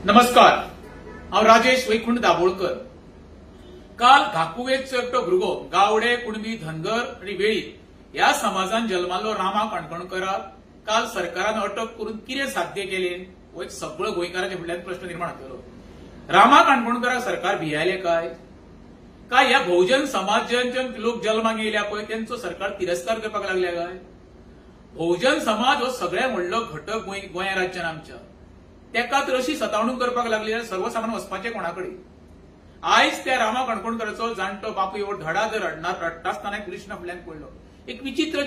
नमस्कार, हांव राजेश वैकुंठ दाबोळकर। काल घाकुवेचो एकटो भुरगो गावडे, कुणबी, धनगर आणि वेळीप ह्या समाजान जल्मालो रामा काणकोणकाराक काल सरकारान अटक करून कितें साध्य केलें हो एक सगळो गोंयकारांच्या फुडल्यान प्रश्न निर्माण जातलो। रामा काणकोणकाराक सरकार भियायले काय ह्या बहुजन समाजाचे लोक जल्माक येयल्या पळय त्यांचो सरकार तिरस्कार करपाक लागल्या काय? बहुजन समाज हो सगळ्यात व्हडलो घटक गोंय राज्यान आमच्या, तेका तर अशी सतावणूक करपाक लागली सर्वसामान्य वचपाचें कोणाकडेन। आयज त्या रामा काणकोणकाराचो जाणटो बापूय एवढो धडाधड रडटा आसतना पुलीस स्टेशना फुडल्यान पडलो। एक विचित्र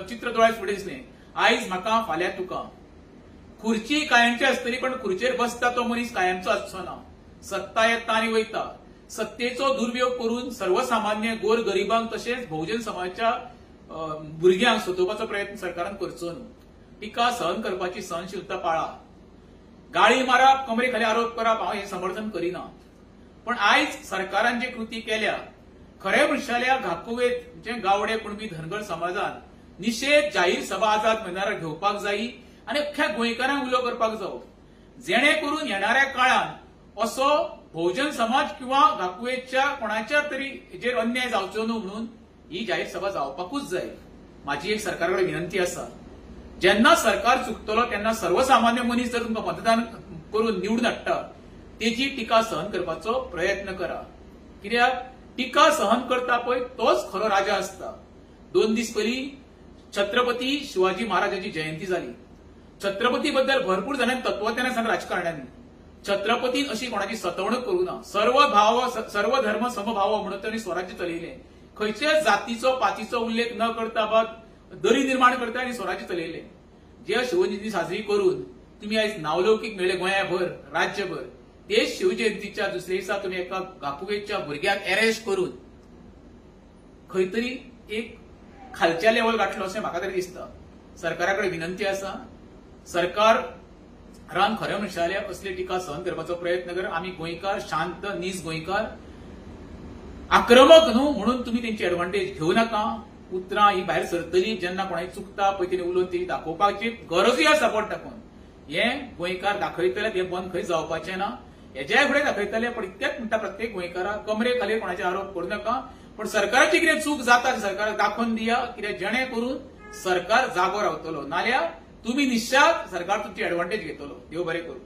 चित्र दोळ्या फुडें दिसलें। आयज म्हाका, फाल्यां तुका। खुर्ची कायमची आसतली पण खुर्चेर बसता तो मनीस कायमचो आसचो ना। सत्ता येता आनी वयता। सत्तेचो दुर्वियोग करून सर्वसामान्य गोर गरिबांक तशेंच बहुजन समाजाच्या भुरग्यांक सतोवपाचो प्रयत्न सरकारान करचो न्हू। टिका सहन करपाची सहनशीलता पाळा। गाळी मारप, कमरे खाली आरोप करप हांव हे समर्थन करिना, पण आयज सरकारान जे कृती केल्या खरे म्हणशाल्या घाकुवेचे गावडे, कुणबी, धनगर समाजान निषेध जाहीर सभा आझाद मैदानार घेवपाक जायी आनी अख्ख्या गोंयकारांक उलो करपाक जावो, जेणे करून येणाऱ्या काळात असो बहुजन समाज किंवा घाकुवेच्या कोणाच्या तरी हेजेर अन्याय जावचो न्हू म्हणून ही जाहीर सभा जावपाकूच जाय। माझी एक सरकाराकडे विनंती आसा, जेन्ना सरकार चुकतलो तेन्ना सर्वसामान्य मनीस जर तुमकां मतदान करून निवडून हाडटा तेजी टिका सहन करपाचो प्रयत्न करा। कित्याक टिका सहन करता पळय तोच खरो राजा आसता। 2 दीस पयलीं छत्रपती शिवाजी महाराजांची जयंती जाली। छत्रपती बद्दल भरपूर जाणांनी तत्वज्ञान सांगले राजकारण्यांनी। छत्रपतीन अशी कोणाची सतवणूक करूं ना। सर्व धर्म समभाव म्हणून त्यांनी स्वराज्य चलयलें। खंयच्याच जातीचो पातीचो उल्लेख न करता दरी निर्माण करता आनी स्वराज्य चलयलें। जे शिवजयंती साजरी करून तुम्ही आयज नावलौकीक मेळ्ळे गोंयाभर, राज्यभर, तेच शिवजयंतीच्या दुसऱ्या दिसा तुम्ही एका घाकुवेच्या भुरग्याक अरेस्ट करून खंय तरी एक खालच्या लेवल गाठलो अशें म्हाका तरी दिसता। सरकाराकडे विनंती आसा, सरकारान खरें म्हणशाल्यार असली टिका सहन करपाचो प्रयत्न कर। आमी गोंयकार शांत नीज गोंयकार, आक्रमक न्हू म्हणून तुम्ही त्यांची एडवांटेज घेऊ नका। उतरां ही भायर सरतली, जेन्ना कोणाय चुकता पळय तिने उलोवन ती दाखोवपाची गरजूय आसा सपोर्ट टाकून। हे गोंयकार दाखयतले हे बंद खंय जावपाचें ना। हेज्याय फुडें दाखयतले, पण इतकेच म्हणटा प्रत्येक गोंयकाराक कमरे खाली कोणाचे आरोप करूं नका, पण सरकाराची कितें चूक जाता सरकाराक दाखोवन दिया, कित्याक जेणे करून सरकार जागो रावतलो। नाल्यार तुम्ही निश्चात सरकार तुमची एडवांटेज घेतलो। देव बरें करूं।